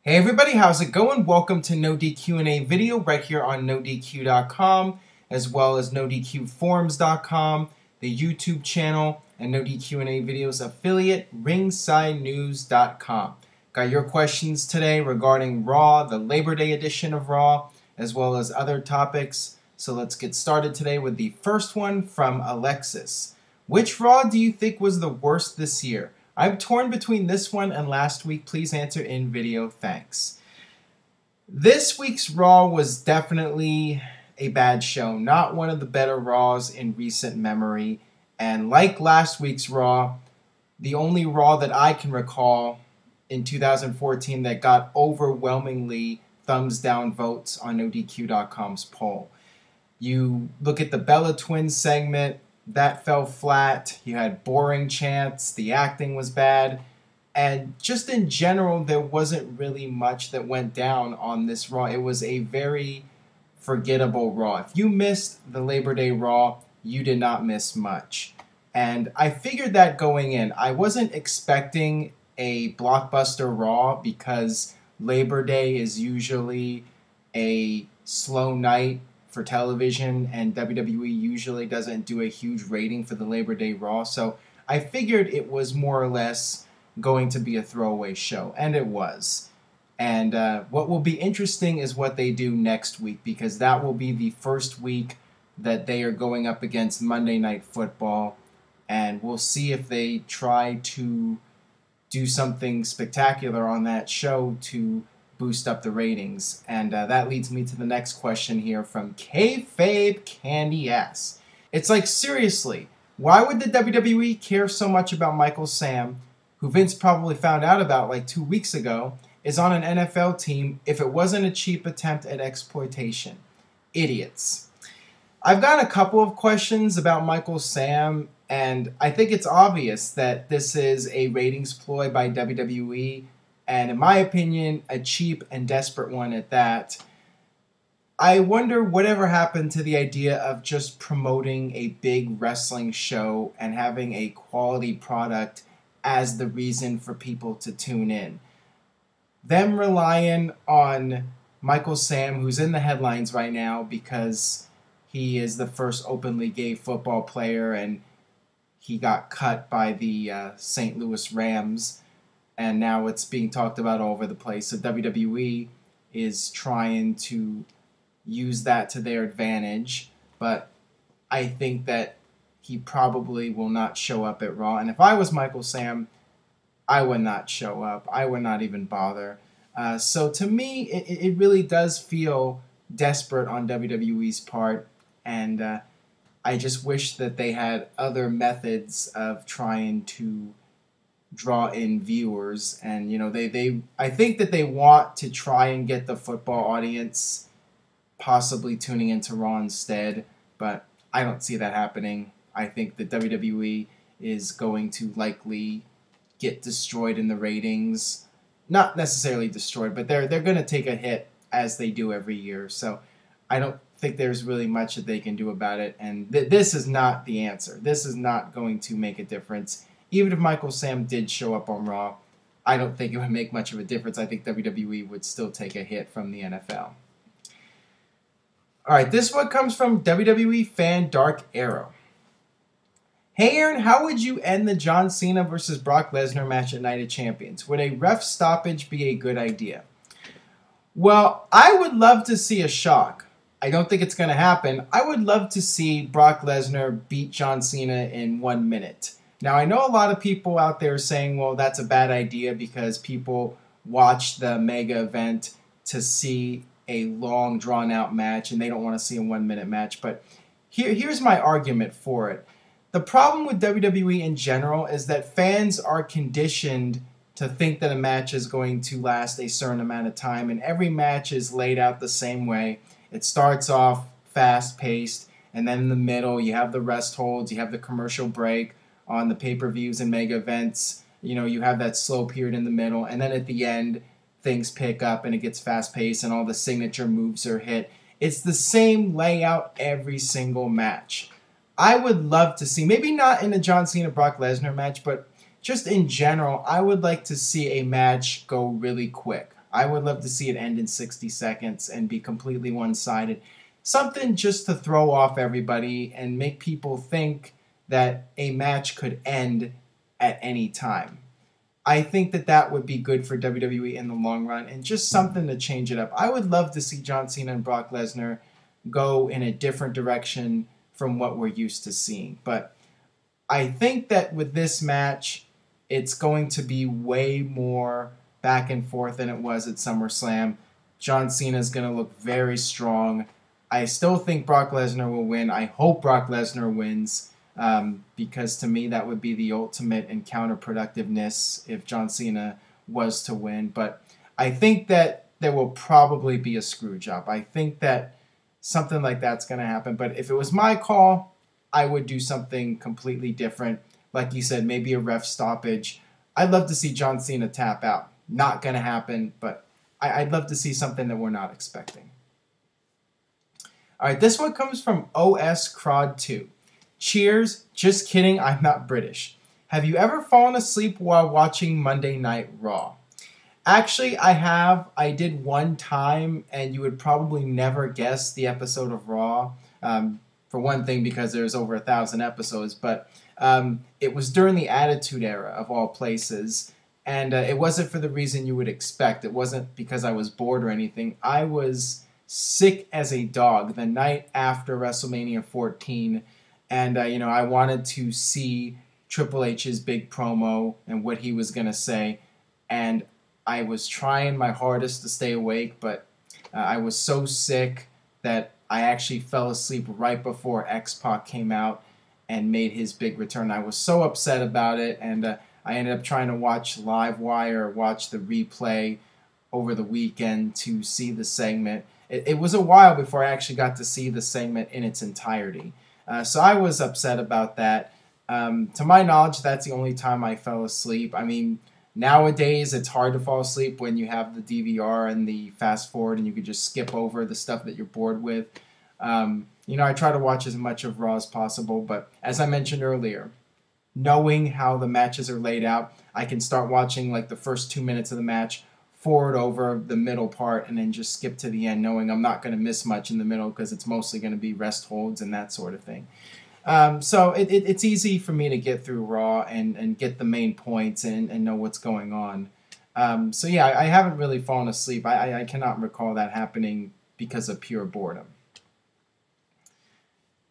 Hey everybody, how's it going? Welcome to NoDQ&A video right here on NoDQ.com, as well as NoDQForums.com, the YouTube channel, and NoDQ&A videos affiliate, RingsideNews.com. Got your questions today regarding Raw, the Labor Day edition of Raw, as well as other topics. So let's get started today with the first one from Alexis. Which Raw do you think was the worst this year? I'm torn between this one and last week. Please answer in video. Thanks. This week's Raw was definitely a bad show. Not one of the better Raws in recent memory. And like last week's Raw, the only Raw that I can recall in 2014 that got overwhelmingly thumbs down votes on NoDQ.com's poll. You look at the Bella Twins segment, that fell flat. You had boring chants, the acting was bad, and just in general, there wasn't really much that went down on this Raw. It was a very forgettable Raw. If you missed the Labor Day Raw, you did not miss much. And I figured that going in. I wasn't expecting a blockbuster Raw because Labor Day is usually a slow night for television, and WWE usually doesn't do a huge rating for the Labor Day Raw, so I figured it was more or less going to be a throwaway show, and it was. And what will be interesting is what they do next week, because that will be the first week that they are going up against Monday Night Football, and we'll see if they try to do something spectacular on that show to boost up the ratings. And that leads me to the next question here from Kayfabe Candy S. It's like, seriously, why would the WWE care so much about Michael Sam, who Vince probably found out about like 2 weeks ago, is on an NFL team if it wasn't a cheap attempt at exploitation? Idiots. I've got a couple of questions about Michael Sam, and I think it's obvious that this is a ratings ploy by WWE, and in my opinion, a cheap and desperate one at that. I wonder whatever happened to the idea of just promoting a big wrestling show and having a quality product as the reason for people to tune in. Them relying on Michael Sam, who's in the headlines right now because he is the first openly gay football player and he got cut by the St. Louis Rams. And now it's being talked about all over the place. So WWE is trying to use that to their advantage. But I think that he probably will not show up at Raw. And if I was Michael Sam, I would not show up. I would not even bother. So to me, it really does feel desperate on WWE's part. And I just wish that they had other methods of trying to draw in viewers. And I think that they want to try and get the football audience possibly tuning into Raw instead, but I don't see that happening. I think that WWE is going to likely get destroyed in the ratings. Not necessarily destroyed, but they're going to take a hit as they do every year. So I don't think there's really much that they can do about it, and this is not the answer. This is not going to make a difference. Even if Michael Sam did show up on Raw, I don't think it would make much of a difference. I think WWE would still take a hit from the NFL. All right, this one comes from WWE fan Dark Arrow. Hey Aaron, how would you end the John Cena versus Brock Lesnar match at Night of Champions? Would a ref stoppage be a good idea? Well, I would love to see a shock. I don't think it's going to happen. I would love to see Brock Lesnar beat John Cena in 1 minute. Now, I know a lot of people out there saying, well, that's a bad idea because people watch the mega event to see a long, drawn-out match, and they don't want to see a 1 minute match. But here's my argument for it. The problem with WWE in general is that fans are conditioned to think that a match is going to last a certain amount of time, and every match is laid out the same way. It starts off fast-paced, and then in the middle you have the rest holds, you have the commercial break. On the pay-per-views and mega events, you have that slow period in the middle, and then at the end, things pick up and it gets fast-paced and all the signature moves are hit. It's the same layout every single match. I would love to see, maybe not in a John Cena-Brock Lesnar match, but just in general, I would like to see a match go really quick. I would love to see it end in 60 seconds and be completely one-sided. Something just to throw off everybody and make people think that a match could end at any time. I think that that would be good for WWE in the long run and just something to change it up. I would love to see John Cena and Brock Lesnar go in a different direction from what we're used to seeing. But I think that with this match, it's going to be way more back and forth than it was at SummerSlam. John Cena is going to look very strong. I still think Brock Lesnar will win. I hope Brock Lesnar wins because to me that would be the ultimate in counterproductiveness if John Cena was to win. But I think that there will probably be a screw job. I think that something like that's going to happen. But if it was my call, I would do something completely different. Like you said, maybe a ref stoppage. I'd love to see John Cena tap out. Not going to happen, but I'd love to see something that we're not expecting. All right, this one comes from OS Crod 2. Cheers. Just kidding, I'm not British. Have you ever fallen asleep while watching Monday Night Raw? Actually, I have. I did one time, and you would probably never guess the episode of Raw. For one thing, because there's over 1,000 episodes, but it was during the Attitude Era, of all places, and it wasn't for the reason you would expect. It wasn't because I was bored or anything. I was sick as a dog the night after WrestleMania 14, and I wanted to see Triple H's big promo and what he was going to say, and I was trying my hardest to stay awake, but I was so sick that I actually fell asleep right before X-Pac came out and made his big return. I was so upset about it, and I ended up trying to watch Livewire, watch the replay over the weekend to see the segment. It was a while before I actually got to see the segment in its entirety. So I was upset about that. To my knowledge, that's the only time I fell asleep. I mean, nowadays it's hard to fall asleep when you have the DVR and the fast forward and you could just skip over the stuff that you're bored with. I try to watch as much of Raw as possible, but as I mentioned earlier, knowing how the matches are laid out, I can start watching like the first 2 minutes of the match, forward over the middle part, and then just skip to the end, knowing I'm not going to miss much in the middle because it's mostly going to be rest holds and that sort of thing. So it's easy for me to get through Raw and get the main points and know what's going on. So yeah, I haven't really fallen asleep. I cannot recall that happening because of pure boredom.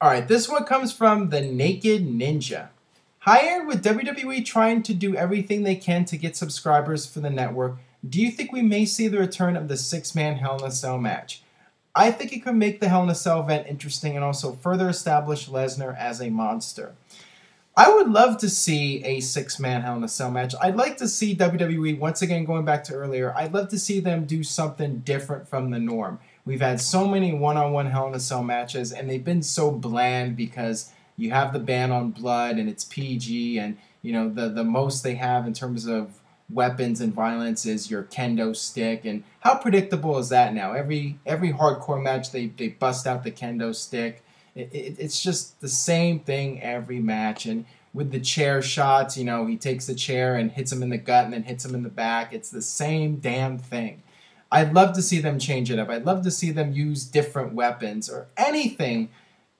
All right, this one comes from the Naked Ninja. Hired with WWE trying to do everything they can to get subscribers for the network, do you think we may see the return of the 6-man Hell in a Cell match? I think it could make the Hell in a Cell event interesting and also further establish Lesnar as a monster. I would love to see a 6-man Hell in a Cell match. I'd like to see WWE, once again going back to earlier, I'd love to see them do something different from the norm. We've had so many one-on-one Hell in a Cell matches, and they've been so bland because you have the ban on blood and it's PG, and the most they have in terms of weapons and violence is your kendo stick. And how predictable is that now? Every hardcore match they bust out the kendo stick. It's just the same thing every match. And with the chair shots, he takes the chair and hits him in the gut and then hits him in the back. It's the same damn thing. I'd love to see them change it up. I'd love to see them use different weapons or anything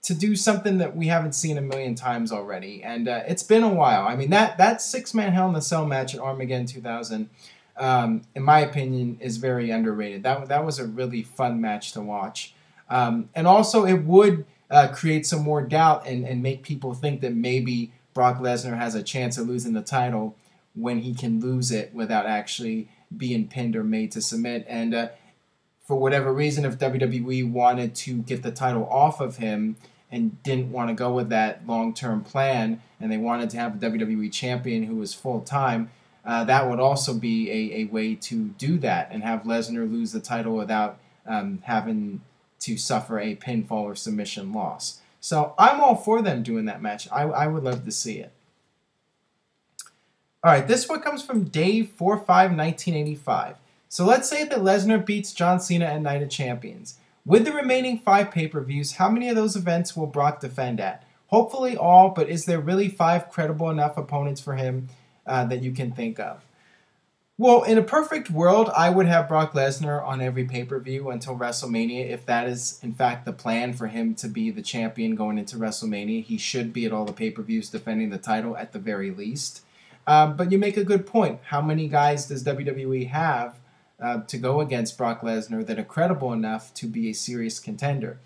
to do something that we haven't seen a million times already. And it's been a while. I mean, that 6-man Hell in a Cell match at Armageddon 2000, in my opinion, is very underrated. That was a really fun match to watch. And also, it would create some more doubt and make people think that maybe Brock Lesnar has a chance of losing the title when he can lose it without actually being pinned or made to submit. And for whatever reason, if WWE wanted to get the title off of him and didn't want to go with that long-term plan, and they wanted to have a WWE champion who was full-time, that would also be a way to do that and have Lesnar lose the title without having to suffer a pinfall or submission loss. So I'm all for them doing that match. I would love to see it. All right, this one comes from Dave451985. So let's say that Lesnar beats John Cena at Night of Champions. With the remaining 5 pay-per-views, how many of those events will Brock defend at? Hopefully all, but is there really 5 credible enough opponents for him that you can think of? Well, in a perfect world, I would have Brock Lesnar on every pay-per-view until WrestleMania. If that is, in fact, the plan for him to be the champion going into WrestleMania, he should be at all the pay-per-views defending the title at the very least. But you make a good point. How many guys does WWE have to go against Brock Lesnar that are credible enough to be a serious contender?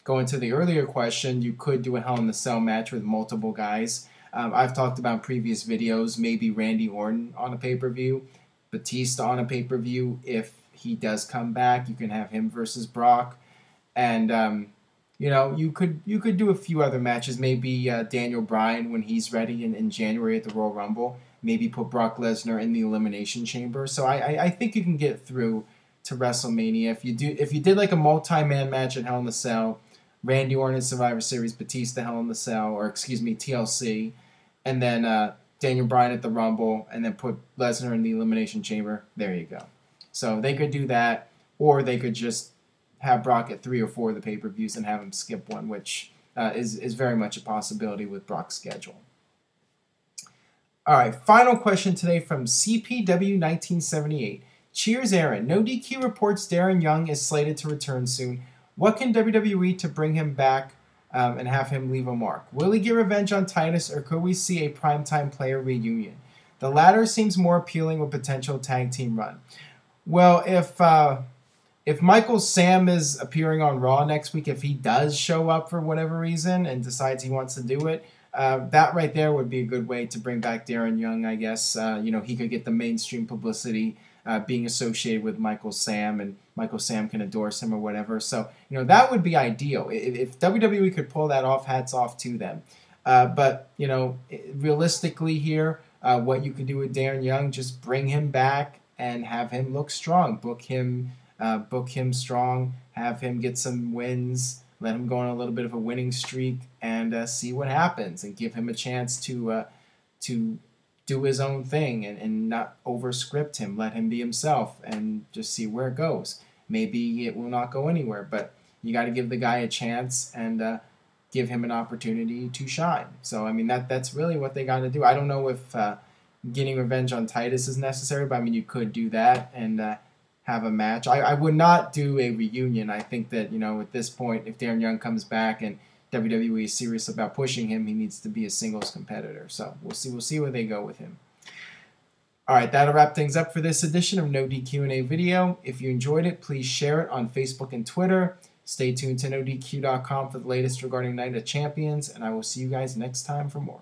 Going to the earlier question, you could do a Hell in a Cell match with multiple guys. I've talked about in previous videos, maybe Randy Orton on a pay-per-view, Batista on a pay-per-view. If he does come back, you can have him versus Brock. And, you could do a few other matches, maybe Daniel Bryan when he's ready in January at the Royal Rumble. Maybe put Brock Lesnar in the Elimination Chamber. So I think you can get through to WrestleMania. If you did like a multi-man match at Hell in a Cell, Randy Orton in Survivor Series, Batista Hell in the Cell, or excuse me, TLC, and then Daniel Bryan at the Rumble, and then put Lesnar in the Elimination Chamber. There you go. So they could do that, or they could just have Brock at 3 or 4 of the pay-per-views and have him skip one, which is very much a possibility with Brock's schedule. All right, final question today from CPW1978. Cheers, Aaron. No DQ reports Darren Young is slated to return soon. What can WWE to bring him back and have him leave a mark? Will he get revenge on Titus, or could we see a primetime player reunion? The latter seems more appealing with potential tag team run. Well, if Michael Sam is appearing on Raw next week, if he does show up for whatever reason and decides he wants to do it, that right there would be a good way to bring back Darren Young, I guess. He could get the mainstream publicity being associated with Michael Sam, and Michael Sam can endorse him or whatever. So, that would be ideal. If WWE could pull that off, hats off to them. But, realistically here, what you could do with Darren Young, just bring him back and have him look strong. Book him strong, have him get some wins, let him go on a little bit of a winning streak, and see what happens, and give him a chance to do his own thing and not over-script him. Let him be himself and just see where it goes. Maybe it will not go anywhere, but you got to give the guy a chance and give him an opportunity to shine. So, I mean, that's really what they got to do. I don't know if getting revenge on Titus is necessary, but, I mean, you could do that and have a match. I would not do a reunion. I think that, at this point, if Darren Young comes back and WWE is serious about pushing him, he needs to be a singles competitor. So we'll see where they go with him. All right, that'll wrap things up for this edition of No DQ&A video. If you enjoyed it, please share it on Facebook and Twitter. Stay tuned to NoDQ.com for the latest regarding Night of Champions, and I will see you guys next time for more.